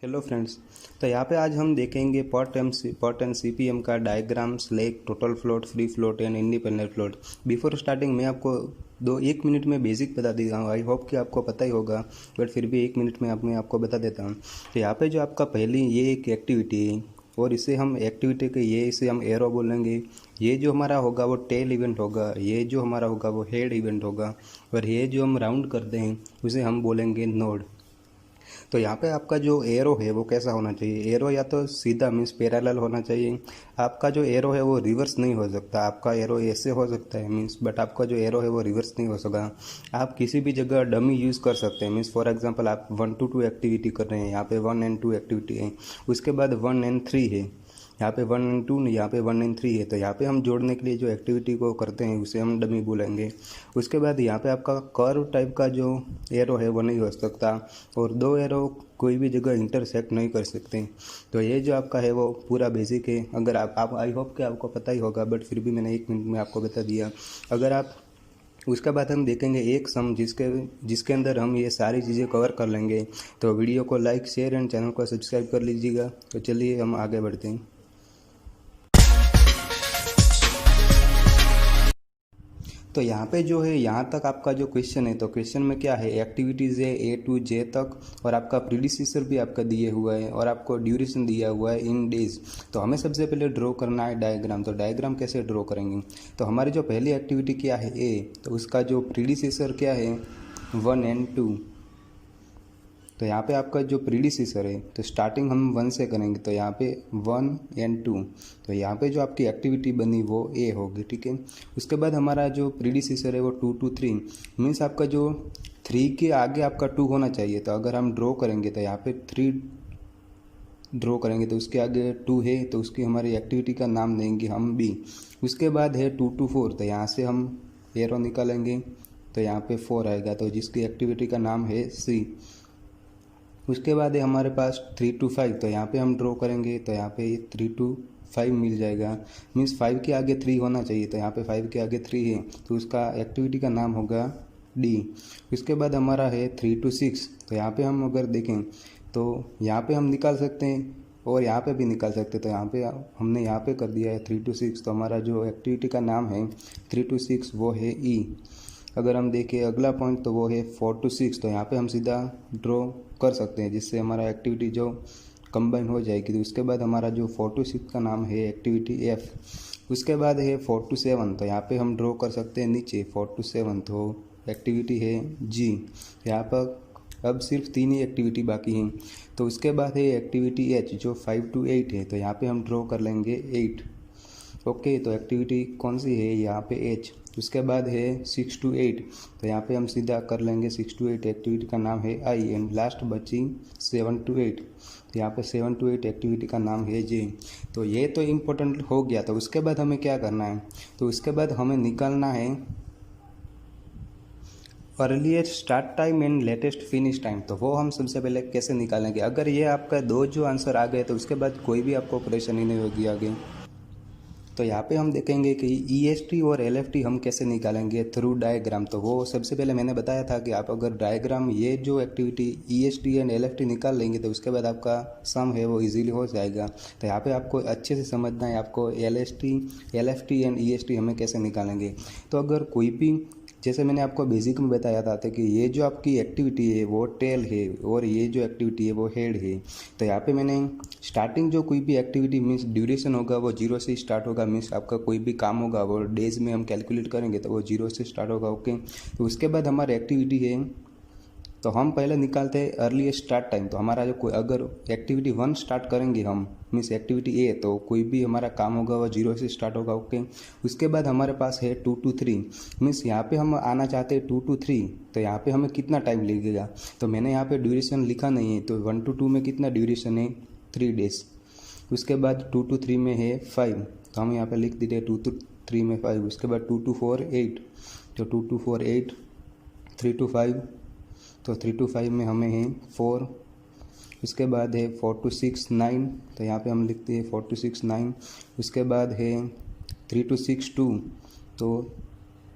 Hello friends. तो यहाँ पे आज हम देखेंगे पॉट एंड सीपीएम का diagram, slag, total float, free float and independent float. Before starting मैं आपको एक मिनट में बेसिक बता देता हूँ। आई होप कि आपको पता ही होगा, बट फिर भी 1 मिनट में मैं आपको बता देता हूँ। तो यहाँ पे जो आपका पहली ये एक एक्टिविटी है और इसे हम एक्टिविटी के इसे हम एरो बोलेंगे। ये जो हमारा होगा वो टेल इवेंट होगा, ये जो हमारा होगा वो हेड इवेंट होगा, और ये जो हम राउंड करते हैं उसे हम बोलेंगे नोड। तो यहाँ पे आपका जो एरो है वो कैसा होना चाहिए? एरो या तो सीधा मीन्स पैरेलल होना चाहिए। आपका जो एरो है वो रिवर्स नहीं हो सकता। आपका एरो ऐसे हो सकता है मीन्स, बट आपका जो एरो है वो रिवर्स नहीं हो सकता। आप किसी भी जगह डमी यूज़ कर सकते हैं। मीन्स फॉर एग्जांपल आप 1 to 2 एक्टिविटी कर रहे हैं, यहाँ पे 1 and 2 एक्टिविटी है, उसके बाद 1 and 3 है, यहाँ पे 1 and 2 नहीं, यहाँ पे 1 and 3 है। तो यहाँ पे हम जोड़ने के लिए जो एक्टिविटी को करते हैं उसे हम डमी बोलेंगे। उसके बाद यहाँ पे आपका कर्व टाइप का जो एरो है वो नहीं हो सकता, और दो एरो कोई भी जगह इंटरसेक्ट नहीं कर सकते। तो ये जो आपका है वो पूरा बेसिक है। अगर आप आई होप कि आपको पता ही होगा, बट फिर भी मैंने 1 मिनट में आपको बता दिया। अगर आप उसके बाद हम देखेंगे एक सम जिसके अंदर हम ये सारी चीज़ें कवर कर लेंगे। तो वीडियो को लाइक, शेयर एंड चैनल को सब्सक्राइब कर लीजिएगा। तो चलिए हम आगे बढ़ते हैं। तो यहाँ पे जो है, यहाँ तक आपका जो क्वेश्चन है, तो क्वेश्चन में क्या है, एक्टिविटीज़ है A to J तक, और आपका प्रीडिसेसर भी आपका दिए हुआ है, और आपको ड्यूरेशन दिया हुआ है इन डेज। तो हमें सबसे पहले ड्रॉ करना है डायग्राम। तो डायग्राम कैसे ड्रॉ करेंगे? तो हमारी जो पहली एक्टिविटी क्या है A, तो उसका जो प्रीडिसेसर क्या है 1 and 2। तो यहाँ पे आपका जो प्रीडिसेसर है, तो स्टार्टिंग हम 1 से करेंगे, तो यहाँ पे 1 and 2। तो यहाँ पे जो आपकी एक्टिविटी बनी वो A होगी, ठीक है। उसके बाद हमारा जो प्रीडिसेसर है वो 2 to 3, मीन्स आपका जो 3 के आगे आपका 2 होना चाहिए। तो अगर हम ड्रॉ करेंगे तो यहाँ पे 3 ड्रॉ करेंगे, तो उसके आगे 2 है, तो उसकी हमारी एक्टिविटी का नाम देंगे हम B। उसके बाद है 2 to 4, तो यहाँ से हम एरो निकालेंगे, तो यहाँ पे 4 आएगा, तो जिसकी एक्टिविटी का नाम है C। उसके बाद है हमारे पास 3 to 5, तो यहाँ पे हम ड्रॉ करेंगे, तो यहाँ पे 3 to 5 मिल जाएगा। मीन्स 5 के आगे 3 होना चाहिए, तो यहाँ पे 5 के आगे 3 है, तो उसका एक्टिविटी का नाम होगा D। उसके बाद हमारा है 3 to 6, तो यहाँ पे हम अगर देखें तो यहाँ पे हम निकाल सकते हैं और यहाँ पे भी निकाल सकते हैं। तो यहाँ पे हमने यहाँ पे कर दिया है 3 to 6, तो हमारा जो एक्टिविटी का नाम है 3 to 6 वो है E। अगर हम देखें अगला पॉइंट, तो वो है 4 to 6, तो यहाँ पे हम सीधा ड्रॉ कर सकते हैं, जिससे हमारा एक्टिविटी जो कंबाइन हो जाएगी। तो उसके बाद हमारा जो 4 to 6 का नाम है एक्टिविटी F। उसके बाद है 4 to 7, तो यहाँ पे हम ड्रॉ कर सकते हैं नीचे 4 to 7, तो एक्टिविटी है G। यहाँ पर अब सिर्फ 3 ही एक्टिविटी बाकी हैं। तो उसके बाद है एक्टिविटी H जो 5 to 8 है, तो यहाँ पे हम ड्रॉ कर लेंगे 8। ओके, तो एक्टिविटी कौन सी है यहाँ पे H। उसके बाद है 6 to 8, तो यहाँ पे हम सीधा कर लेंगे 6 to 8, एक्टिविटी का नाम है I। एंड लास्ट बची 7 to 8, तो यहाँ पे 7 to 8 एक्टिविटी का नाम है J। तो ये तो इम्पोर्टेंट हो गया। तो उसके बाद हमें क्या करना है? तो उसके बाद हमें निकालना है earliest start time and latest finish time. तो वो हम सबसे पहले कैसे निकालेंगे? अगर ये आपका दो जो आंसर आ गए, तो उसके बाद कोई भी आपको परेशानी नहीं होगी आगे। तो यहाँ पे हम देखेंगे कि EST और LFT हम कैसे निकालेंगे थ्रू डायग्राम। तो वो सबसे पहले मैंने बताया था कि आप अगर डायग्राम ये जो एक्टिविटी EST एंड LFT निकाल लेंगे, तो उसके बाद आपका सम है वो इजीली हो जाएगा। तो यहाँ पे आपको अच्छे से समझना है आपको LFT एंड EST हमें कैसे निकालेंगे। तो अगर कोई भी, जैसे मैंने आपको बेसिक में बताया था कि ये जो आपकी एक्टिविटी है वो टेल है, और ये जो एक्टिविटी है वो हेड है। तो यहाँ पे मैंने स्टार्टिंग जो कोई भी एक्टिविटी मीन्स ड्यूरेशन होगा वो 0 से स्टार्ट होगा। मीन्स आपका कोई भी काम होगा वो डेज में हम कैलकुलेट करेंगे, तो वो 0 से स्टार्ट होगा। ओके, तो उसके बाद हमारी एक्टिविटी है, तो हम पहले निकालते हैं अर्लीस्ट स्टार्ट टाइम। तो हमारा जो कोई अगर एक्टिविटी 1 स्टार्ट करेंगे हम, मीन्स एक्टिविटी A, तो कोई भी हमारा काम होगा वो 0 से स्टार्ट होगा। ओके, उसके बाद हमारे पास है 2 to 3, मीन्स यहाँ पे हम आना चाहते हैं 2 to 3, तो यहाँ पे हमें कितना टाइम लगेगा? तो मैंने यहाँ पे ड्यूरेशन लिखा नहीं है, तो 1 to 2 में कितना ड्यूरेशन है 3 days। उसके बाद 2 to 3 में है 5, तो हम यहाँ पे लिख दीजिए 2 to 3 में 5। उसके बाद 2 to 4 8, तो 2 to 4 8, 3 to 5, तो 3 to 5 में हमें है 4। उसके बाद है 4 to 6 9, तो यहाँ पे हम लिखते हैं 4 to 6 9। उसके बाद है 3 to 6 2, तो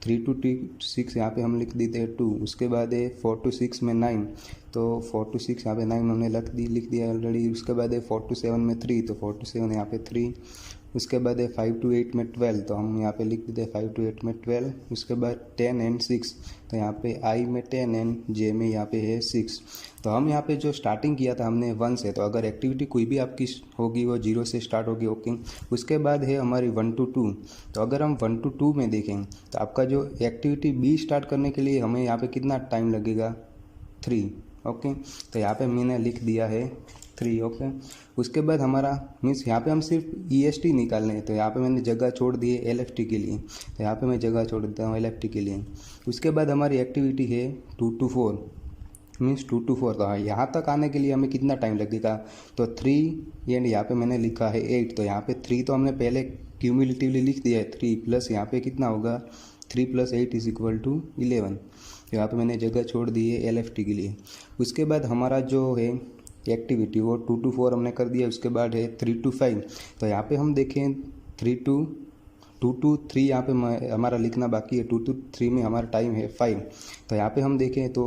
3 to 6 यहाँ पे हम लिख देते हैं 2। उसके बाद है 4 to 6 में 9, तो 4 to 6 यहाँ पे 9 हमने लिख दिया ऑलरेडी। उसके बाद है 4 to 7 में 3, तो 4 to 7 यहाँ पे 3। उसके बाद है 5 to 8 में 12, तो हम यहाँ पे लिख देते हैं 5 to 8 में 12। उसके बाद 10 and 6, तो यहाँ पे आई में 10 एंड जे में यहाँ पे है 6। तो हम यहाँ पे जो स्टार्टिंग किया था हमने 1 से, तो अगर एक्टिविटी कोई भी आपकी होगी वो 0 से स्टार्ट होगी, ओके। उसके बाद है हमारी 1 to 2, तो अगर हम 1 to 2 में देखें तो आपका जो एक्टिविटी बी स्टार्ट करने के लिए हमें यहाँ पे कितना टाइम लगेगा, 3, ओके। तो यहाँ पे मैंने लिख दिया है 3, ओके। उसके बाद हमारा मीन्स यहाँ पे हम सिर्फ EST निकालने हैं, तो यहाँ पे मैंने जगह छोड़ दी है LFT के लिए, तो यहाँ पे मैं जगह छोड़ देता हूँ LFT के लिए। उसके बाद हमारी एक्टिविटी है 2 to 4, मीन्स 2 to 4, तो यहाँ तक आने के लिए हमें कितना टाइम लगेगा, तो 3 एंड यहाँ पे मैंने लिखा है 8, तो यहाँ पे 3 तो हमने पहले क्यूमुलेटिवली लिख दिया है 3 प्लस यहाँ पे कितना होगा 3 + 8 = 11, यहाँ पे मैंने जगह छोड़ दी है LFT के लिए। उसके बाद हमारा जो है एक्टिविटी वो 2 to 4 हमने कर दिया। उसके बाद है 3 to 5, तो यहाँ पे हम देखें 2 to 3 यहाँ पे हमारा लिखना बाकी है। 2 to 3 में हमारा टाइम है 5, तो यहाँ पे हम देखें तो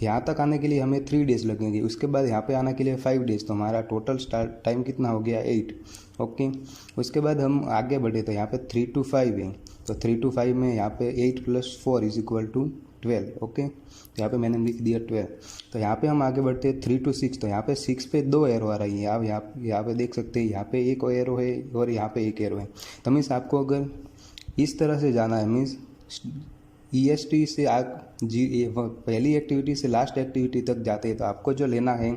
यहाँ तक आने के लिए हमें 3 डेज लगेंगे। उसके बाद यहाँ पे आने के लिए 5 डेज, तो हमारा टोटल स्टार्ट टाइम कितना हो गया 8, ओके। उसके बाद हम आगे बढ़े तो यहाँ पे 3 to 5 है, तो 3 to 5 में यहाँ पे 8 + 4 = 12, ओके। तो यहाँ पे मैंने लिख दिया 12। तो यहाँ पे हम आगे बढ़ते हैं 3 to 6, तो यहाँ पे 6 पे 2 एरो आ रही है, आप यहाँ पे देख सकते हैं, यहाँ पे एक एरो है और यहाँ पे एक एरो है। तो मीन्स आपको अगर इस तरह से जाना है, मीन्स EST से आप पहली एक्टिविटी से लास्ट एक्टिविटी तक जाते हैं, तो आपको जो लेना है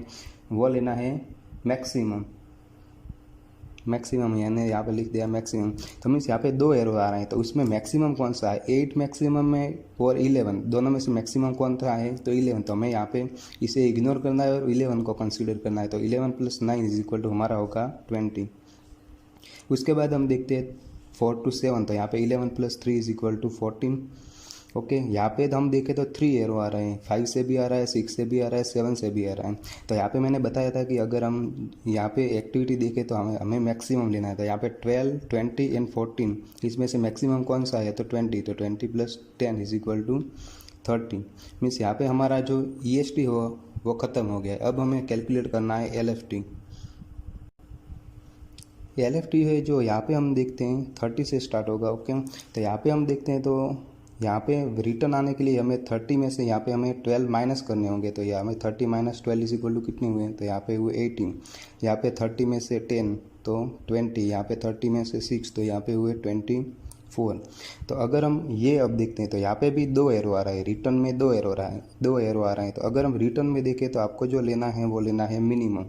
वो लेना है मैक्सिमम, यानी यहाँ पे लिख दिया मैक्सिमम। तो मीन्स यहाँ पे 2 एरो आ रहे हैं, तो उसमें मैक्सिमम कौन सा है, 8 मैक्सिमम में और 11 दोनों में से मैक्सिमम कौन सा है, तो 11। तो हमें यहाँ पे इसे इग्नोर करना है और 11 को कंसीडर करना है, तो 11 + 9 = हमारा होगा 20। उसके बाद हम देखते हैं 4 to 7, तो यहाँ पे 11 + 3 = 14, ओके। यहाँ पे हम देखें तो 3 एरो आ रहे हैं, 5 से भी आ रहा है, 6 से भी आ रहा है, 7 से भी आ रहा है। तो यहाँ पे मैंने बताया था कि अगर हम यहाँ पे एक्टिविटी देखें तो हमें मैक्सिमम लेना है, तो यहाँ पे 12, 20 एंड 14 इसमें से मैक्सिमम कौन सा है, तो 20, तो 20 + 10 = 30। मीन्स यहाँ पे हमारा जो EST हो वो ख़त्म हो गया। अब हमें कैलकुलेट करना है LFT। LFT है जो यहाँ पे हम देखते हैं 30 से स्टार्ट होगा, ओके। तो यहाँ पे हम देखते हैं तो यहाँ पे रिटर्न आने के लिए हमें 30 में से यहाँ पे हमें 12 माइनस करने होंगे, तो यहाँ हमें 30 - 12 = कितने हुए, तो यहाँ पे हुए 18। यहाँ पे 30 में से 10 तो 20, यहाँ पे 30 में से 6 तो यहाँ पे हुए 24। तो अगर हम ये अब देखते हैं तो यहाँ पे भी 2 एरो आ रहा है, रिटर्न में 2 एरो आ रहा है। तो अगर हम रिटर्न में देखें तो आपको जो लेना है वो लेना है मिनिमम।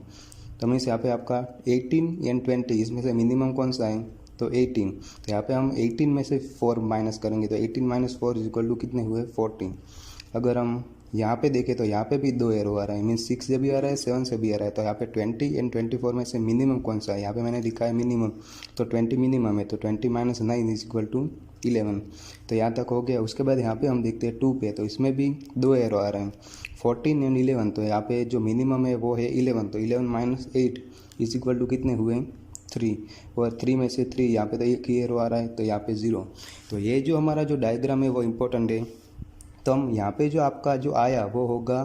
तो मीन्स यहाँ पे आपका 18 एंड 20 इसमें से मिनिमम कौन सा है, तो 18। तो यहाँ पे हम 18 में से 4 माइनस करेंगे, तो 18 - 4 = कितने हुए, 14। अगर हम यहाँ पे देखें तो यहाँ पे भी 2 एरो आ रहा है, मीन्स 6 से भी आ रहा है, 7 से भी आ रहा है। तो यहाँ पे 20 एंड 24 में से मिनिमम कौन सा है, यहाँ पे मैंने लिखा है मिनिमम, तो 20 मिनिमम है, तो 20 - 9 = 11। तो यहाँ तक हो गया। उसके बाद यहाँ पे हम देखते हैं 2 पे, तो इसमें भी 2 एरो आ रहे हैं, 14 एंड 11। तो यहाँ पे जो मिनिमम है वो है 11, तो 11 - 8 = कितने हुए, 3। और 3 में से 3 यहाँ पे तो एक ही एरो आ रहा है, तो यहाँ पे 0। तो ये जो हमारा जो डायग्राम है वो इम्पोर्टेंट है। तो हम यहाँ पे जो आपका जो आया वो होगा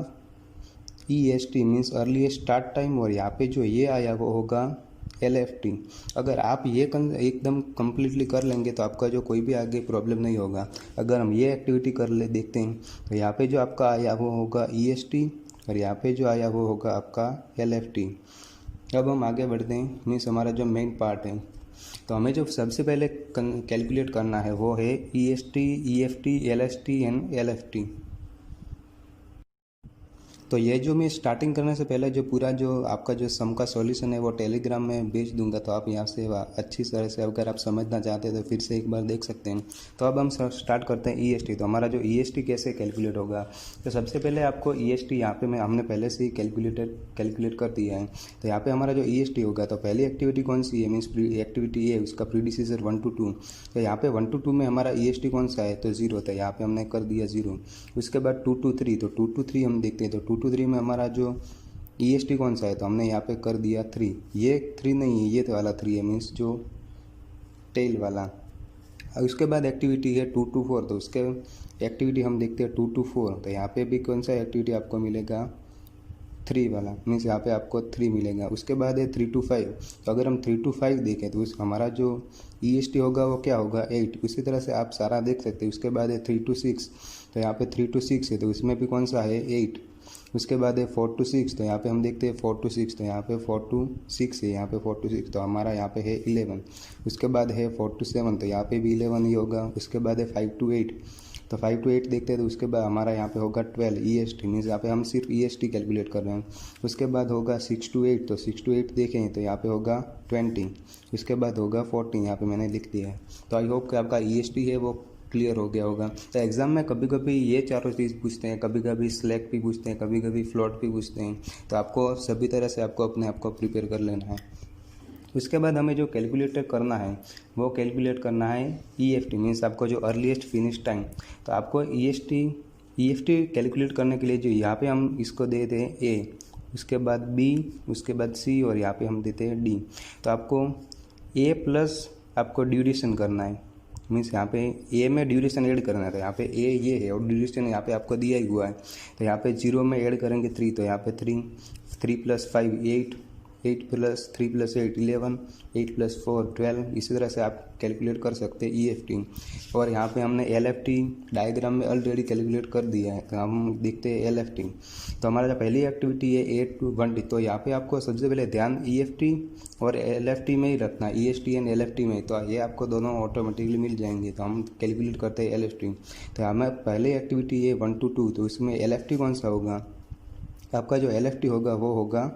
EST means earliest start time, और यहाँ पे जो ये आया वो होगा LFT। अगर आप ये एकदम कम्प्लीटली कर लेंगे तो आपका जो कोई भी आगे प्रॉब्लम नहीं होगा। अगर हम ये एक्टिविटी देखते हैं तो यहाँ पे जो आपका आया वो होगा EST, और यहाँ पे जो आया वो होगा आपका LFT। अब हम आगे बढ़ते हैं, मीन्स हमारा जो मेन पार्ट है। तो हमें जो सबसे पहले कैलकुलेट करना है वो है EST, EFT, LST and LFT। तो ये जो मैं स्टार्टिंग करने से पहले जो पूरा जो आपका जो सम का सॉल्यूशन है वो टेलीग्राम में भेज दूंगा, तो आप यहाँ से अच्छी तरह से अगर आप समझना चाहते हैं तो फिर से एक बार देख सकते हैं। तो अब हम स्टार्ट करते हैं EST। तो हमारा जो EST कैसे कैलकुलेट होगा, तो सबसे पहले आपको EST यहाँ पे हमने पहले से ही कैलकुलेट कर दिया है। तो यहाँ पे हमारा जो EST होगा, तो पहली एक्टिविटी कौन सी है, मीन्स एक्टिविटी ए, उसका प्रीडिसीजर 1 to 2। तो यहाँ पे 1 to 2 में हमारा EST कौन सा है, तो 0, तो यहाँ पे हमने कर दिया 0। उसके बाद 2 to 3, तो 2 to 3 हम देखते हैं, तो 2 to 3 में हमारा जो EST कौन सा है, तो हमने यहाँ पे कर दिया 3। ये 3 नहीं है, ये तो वाला 3 है, मीन्स जो टेल वाला उसके बाद एक्टिविटी है 2 to 4, तो उसके एक्टिविटी हम देखते हैं 2 to 4, तो यहाँ पे भी कौन सा एक्टिविटी आपको मिलेगा 3 वाला, मीन्स यहाँ पे आपको 3 मिलेगा। उसके बाद है 3 to 5, तो अगर हम 3 to 5 देखें तो हमारा जो EST होगा वो क्या होगा 8। उसी तरह से आप सारा देख सकते हैं। उसके बाद है 3 to 6, तो यहाँ पे 3 to 6 है, तो इसमें भी कौन सा है 8। उसके बाद है 4 to 6, तो यहाँ पे हम देखते हैं 4 to 6, तो यहाँ पे 4 to 6 है, यहाँ पे 4 to 6, तो हमारा यहाँ पे है 11। उसके बाद है 4 to 7, तो यहाँ पे भी 11 ही होगा। उसके बाद है 5 to 8, तो 5 to 8 देखते हैं, तो उसके बाद हमारा यहाँ पे होगा 12 EST, मीन्स यहाँ पे हम सिर्फ EST कैलकुलेट कर रहे हैं। उसके बाद होगा 6 to 8, तो 6 to 8 देखें तो यहाँ पे होगा 20। उसके बाद होगा 14, यहाँ पे मैंने लिख दिया है। तो आई होप कि आपका EST है वो क्लियर हो गया होगा। तो एग्ज़ाम में कभी कभी ये चारों चीज़ पूछते हैं, कभी कभी स्लैक भी पूछते हैं, कभी कभी फ्लोट भी पूछते हैं, तो आपको सभी तरह से आपको अपने आप को प्रिपेयर कर लेना है। उसके बाद हमें जो कैलकुलेटर करना है वो कैलकुलेट करना है EFT, मीन्स आपको जो अर्लीस्ट फिनिश टाइम। तो आपको EFT कैलकुलेट करने के लिए जो यहाँ पे हम इसको देते हैं A, उसके बाद B, उसके बाद C और यहाँ पे हम देते हैं D। तो आपको A प्लस आपको ड्यूरेशन करना है, मीन्स यहाँ पे A में ड्यूरेशन ऐड करना है। तो यहाँ पे A ये है और ड्यूरेशन यहाँ पे आपको दिया ही हुआ है। तो यहाँ पे 0 में ऐड करेंगे 3, तो यहाँ पे 3 + 5 8, 8 + 3 + 8 11, 8 + 4 12। इसी तरह से आप कैलकुलेट कर सकते हैं EFT। और यहाँ पे हमने LFT डायग्राम में ऑलरेडी कैलकुलेट कर दिया है, तो हम देखते हैं LFT। तो हमारा जो पहली एक्टिविटी है 8 to 20, तो यहाँ पे आपको सबसे पहले ध्यान EFT और LFT में ही रखना है, EST एंड LFT में। तो ये आपको दोनों ऑटोमेटिकली मिल जाएंगे। तो हम कैलकुलेट करते हैं LFT। तो हमें पहली एक्टिविटी है 1 to 2, तो उसमें LFT कौन सा होगा, आपका जो LFT होगा वो होगा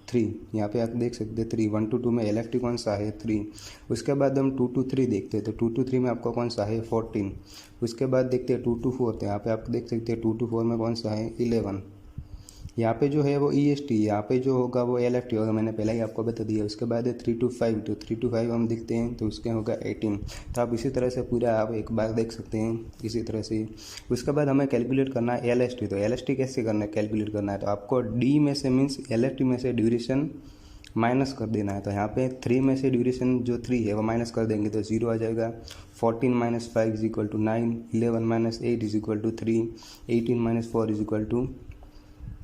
3। यहाँ पे आप देख सकते हैं 3, 1 to 2 में LFT कौन सा है 3। उसके बाद हम 2 to 3 देखते हैं, तो 2 to 3 में आपको कौन सा है 14। उसके बाद देखते हैं 2 to 4, तो यहाँ पे आप देख सकते हैं 2 to 4 में कौन सा है 11। यहाँ पे जो है वो EST, यहाँ पे जो होगा वो LFT होगा, मैंने पहले ही आपको बता दिया। उसके बाद है 3 to 5, तो 3 to 5 हम देखते हैं तो उसके होगा 18। तो आप इसी तरह से पूरा आप एक बार देख सकते हैं इसी तरह से। उसके बाद हमें कैलकुलेट करना है LST। तो LST कैसे करना है, कैलकुलेट करना है, तो आपको D में से मीन्स LFT में से ड्यूरेशन माइनस कर देना है। तो यहाँ पे 3 में से ड्यूरेशन जो 3 है वो माइनस कर देंगे तो 0 आ जाएगा। 14 - 5 = 9, 11 - 8 = 3, 18 - 4 =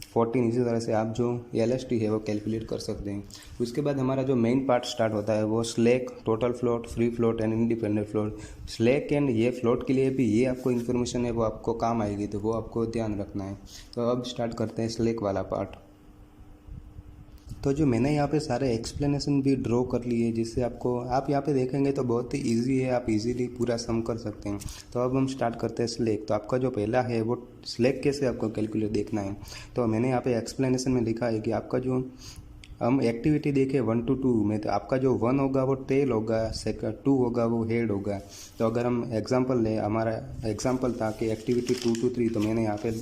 14। इसी तरह से आप जो LST है वो कैलकुलेट कर सकते हैं। उसके बाद हमारा जो मेन पार्ट स्टार्ट होता है वो slack, total float, free float and independent float. Slack and ये फ्लोट के लिए भी ये आपको इन्फॉर्मेशन है वो आपको काम आएगी, तो वो आपको ध्यान रखना है। तो अब स्टार्ट करते हैं स्लैक वाला पार्ट। तो जो मैंने यहाँ पे सारे एक्सप्लेनेशन भी ड्रॉ कर लिए, जिससे आपको आप यहाँ पे देखेंगे तो बहुत ही इजी है, आप इजीली पूरा सम कर सकते हैं। तो अब हम स्टार्ट करते हैं स्लैक। तो आपका जो पहला है वो स्लैक कैसे आपको कैलकुलेट देखना है। तो मैंने यहाँ पे एक्सप्लेनेशन में लिखा है कि आपका जो हम एक्टिविटी देखें 1 to 2 में, तो आपका जो 1 होगा वो टेल होगा, 2 होगा वो हेड होगा। तो अगर हम एग्जाम्पल लें, हमारा एग्जाम्पल था कि एक्टिविटी 2 to 3, तो मैंने यहाँ पे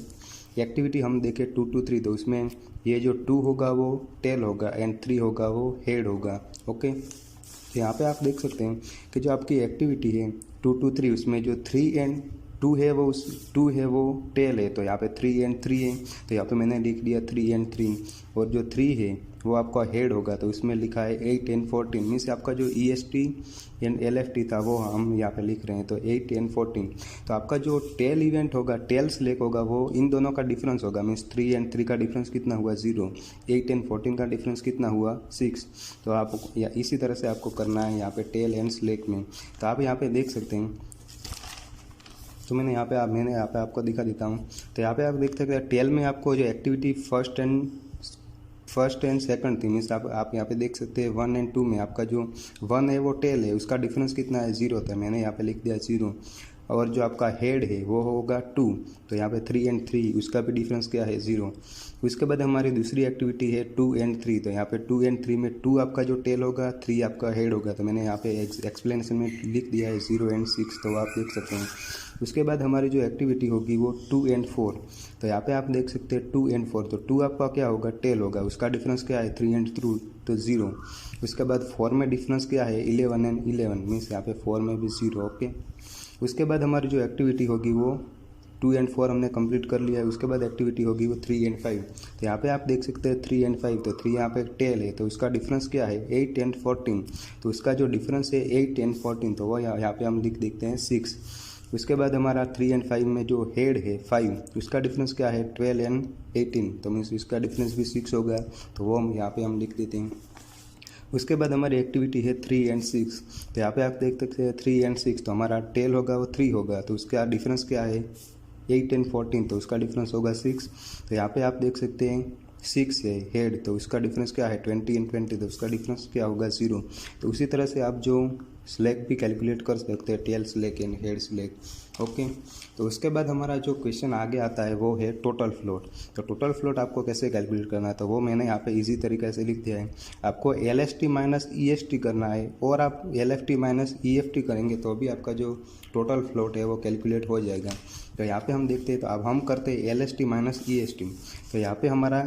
एक्टिविटी हम देखें 2 to 3, तो उसमें ये जो 2 होगा वो टेल होगा एंड 3 होगा वो हेड होगा। ओके, तो यहाँ पे आप देख सकते हैं कि जो आपकी एक्टिविटी है 2 to 3, उसमें जो 3 एंड 2 है वो 2 है वो टेल है, तो यहाँ पे 3 एंड 3 है, तो यहाँ पे मैंने लिख दिया 3 एंड 3। और जो 3 है वो आपका हेड होगा, तो उसमें लिखा है 8 एंड 14, मीन्स आपका जो EST एंड LFT था वो हम यहाँ पे लिख रहे हैं, तो 8 एंड 14। तो आपका जो टेल इवेंट होगा, टेल स्लैक होगा, वो इन दोनों का डिफरेंस होगा, मीन्स 3 एंड 3 का डिफरेंस कितना हुआ 0, 8 एंड 14 का डिफरेंस कितना हुआ 6। तो आप इसी तरह से आपको करना है यहाँ पे टेल एंड स्लैक में। तो आप यहाँ पे देख सकते हैं, तो मैंने यहाँ पे आपको दिखा देता हूँ। तो यहाँ पे आप देख सकते हैं टेल में आपको जो एक्टिविटी फर्स्ट एंड सेकंड थी, मीन्स आप यहाँ पे देख सकते हैं 1 एंड 2 में आपका जो 1 है वो टेल है, उसका डिफरेंस कितना है 0 था, मैंने यहाँ पे लिख दिया 0। और जो आपका हेड है वो होगा 2, तो यहाँ पे 3 एंड 3 उसका भी डिफरेंस क्या है 0। उसके बाद हमारी दूसरी एक्टिविटी है 2 एंड 3, तो यहाँ पे 2 एंड 3 में 2 आपका जो टेल होगा, 3 आपका हेड होगा, तो मैंने यहाँ पे एक्सप्लेनेशन में लिख दिया है 0 एंड 6, तो आप देख सकते हैं। उसके बाद हमारी जो एक्टिविटी होगी वो 2 एंड 4, तो यहाँ पे आप देख सकते हैं 2 एंड 4, तो 2 आपका क्या होगा टेल होगा, उसका डिफरेंस क्या है 3 एंड 2, तो 0। उसके बाद 4 में डिफरेंस क्या है 11 एंड 11, मीन्स यहाँ पे 4 में भी 0। ओके, उसके बाद हमारी जो एक्टिविटी होगी वो 2 एंड 4 हमने कंप्लीट कर लिया है। उसके बाद एक्टिविटी होगी वो 3 एंड 5। तो यहाँ पे आप देख सकते हैं 3 एंड 5, तो 3 यहाँ पे टेल है, तो उसका डिफरेंस क्या है 8 एंड 14। तो उसका जो डिफरेंस है 8 एंड 14, तो वो यहाँ पे हम लिख देखते हैं 6। उसके बाद हमारा 3 एंड 5 में जो हेड है 5, उसका डिफरेंस क्या है 12 एंड 18, तो मीन्स इसका डिफरेंस भी 6 होगा, तो वो हम यहाँ पे हम लिख देते हैं। उसके बाद हमारी एक्टिविटी है 3 एंड 6। तो यहाँ पे आप देख सकते हैं 3 एंड 6, तो हमारा टेल होगा वो 3 होगा, तो उसका डिफरेंस क्या है 8 एंड 14, तो उसका डिफरेंस होगा 6। तो यहाँ पे आप देख सकते हैं 6 है हेड, तो उसका डिफरेंस क्या है 20 एंड 20, तो उसका डिफरेंस क्या होगा 0। तो उसी तरह से आप जो स्लैग भी कैलकुलेट कर सकते हैं, tail slack and head slack. Okay, तो उसके बाद हमारा जो क्वेश्चन आगे आता है वो है टोटल फ्लोट। तो टोटल फ्लोट आपको कैसे कैलकुलेट करना है, तो वो मैंने यहाँ पे इजी तरीके से लिख दिया है। आपको LST माइनस EST करना है, और आप LFT माइनस EFT करेंगे तो भी आपका जो टोटल फ्लोट है वो कैलकुलेट हो जाएगा। तो यहाँ पे हम देखते हैं, तो अब हम करते हैं LST माइनस EST। तो यहाँ पे हमारा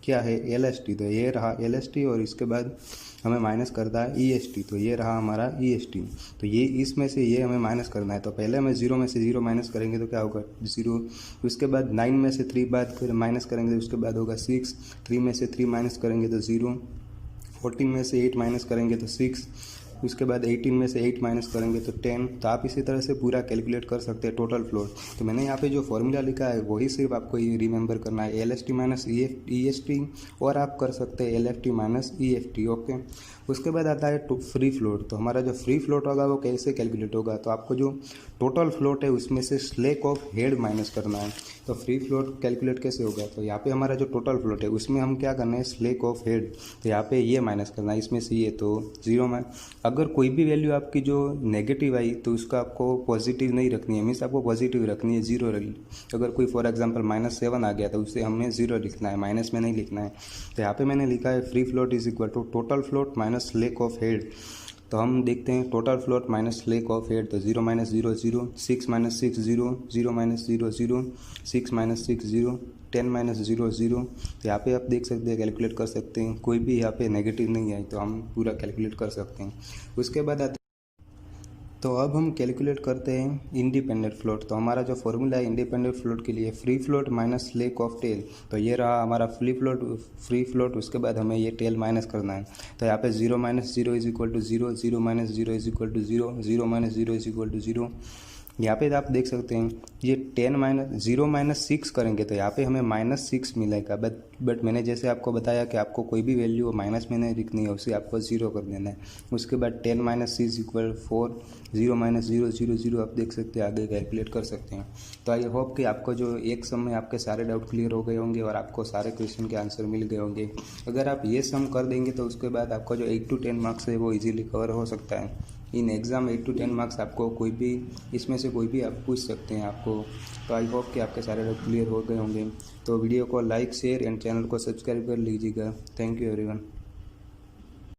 क्या है LST, तो ये रहा LST, और इसके बाद हमें माइनस करना है EST, तो ये रहा हमारा EST। तो ये इसमें से ये हमें माइनस करना है, तो पहले हमें 0 में से 0 माइनस करेंगे तो क्या होगा 0। उसके बाद 9 में से 3 बाद फिर माइनस करेंगे, उसके बाद होगा 6। 3 में से 3 माइनस करेंगे तो 0। 14 में से 8 माइनस करेंगे तो 6। उसके बाद 18 में से 8 माइनस करेंगे तो 10। तो आप इसी तरह से पूरा कैलकुलेट कर सकते हैं टोटल फ्लोट। तो मैंने यहाँ पे जो फॉर्मूला लिखा है वही सिर्फ आपको ये रिमेंबर करना है, LST माइनस EST, और आप कर सकते हैं LFT माइनस EFT। ओके, उसके बाद आता है फ्री फ्लोट। तो हमारा जो फ्री फ्लोट होगा वो कैसे कैलकुलेट होगा, तो आपको जो टोटल फ्लोट है उसमें से स्लैक ऑफ हेड माइनस करना है। तो फ्री फ्लोट कैलकुलेट कैसे होगा, तो यहाँ पे हमारा जो टोटल फ्लोट है उसमें हम क्या करना है स्लैक ऑफ हेड, तो यहाँ पे ये माइनस करना है, इसमें से ये, तो 0 में अगर कोई भी वैल्यू आपकी जो नेगेटिव आई तो उसका आपको पॉजिटिव नहीं रखनी है, मीन्स आपको पॉजिटिव रखनी है, 0 रखनी। अगर कोई फॉर एग्जांपल -7 आ गया तो उससे हमें 0 लिखना है, माइनस में नहीं लिखना है। तो यहाँ पे मैंने लिखा है free float is equal to total float minus slack of head. तो हम देखते हैं total float minus slack of head, तो 0 minus 0 0, 6 minus 6 0, 0 minus 0 0, 6 minus 6 0, 10 minus 0 0। तो यहाँ पे आप देख सकते हैं कैलकुलेट कर सकते हैं, कोई भी यहाँ पे नेगेटिव नहीं है तो हम पूरा कैलकुलेट कर सकते हैं। उसके बाद तो अब हम कैलकुलेट करते हैं इंडिपेंडेंट फ्लोट। तो हमारा जो फॉर्मूला है इंडिपेंडेंट फ्लोट के लिए free float minus slack of tail, तो ये रहा हमारा फ्री फ्लोट। उसके बाद हमें ये टेल माइनस करना है, तो यहाँ पे 0 minus 0 is equal to 0, 0 minus 0 is equal to 0, 0 minus 0 is equal to 0। यहाँ पे आप देख सकते हैं ये 0 माइनस 6 करेंगे तो यहाँ पे हमें -6 मिलेगा, बट मैंने जैसे आपको बताया कि आपको कोई भी वैल्यू माइनस में नहीं लिखनी है, उसे आपको 0 कर देना है। उसके बाद 10 माइनस 6 इक्वल 4, 0 माइनस 0 0 0, आप देख सकते हैं आगे कैलकुलेट कर सकते हैं। तो आई होप कि आपको जो एक सम में आपके सारे डाउट क्लियर हो गए होंगे और आपको सारे क्वेश्चन के आंसर मिल गए होंगे। अगर आप ये सम कर देंगे तो उसके बाद आपका जो 8 to 10 मार्क्स है वो ईजिली कवर हो सकता है। इन एग्ज़ाम 8 to 10 मार्क्स आपको कोई भी इसमें से कोई भी आप पूछ सकते हैं आपको। तो आई होप कि आपके सारे डाउट क्लियर हो गए होंगे। तो वीडियो को लाइक शेयर एंड चैनल को सब्सक्राइब कर लीजिएगा। Thank you everyone.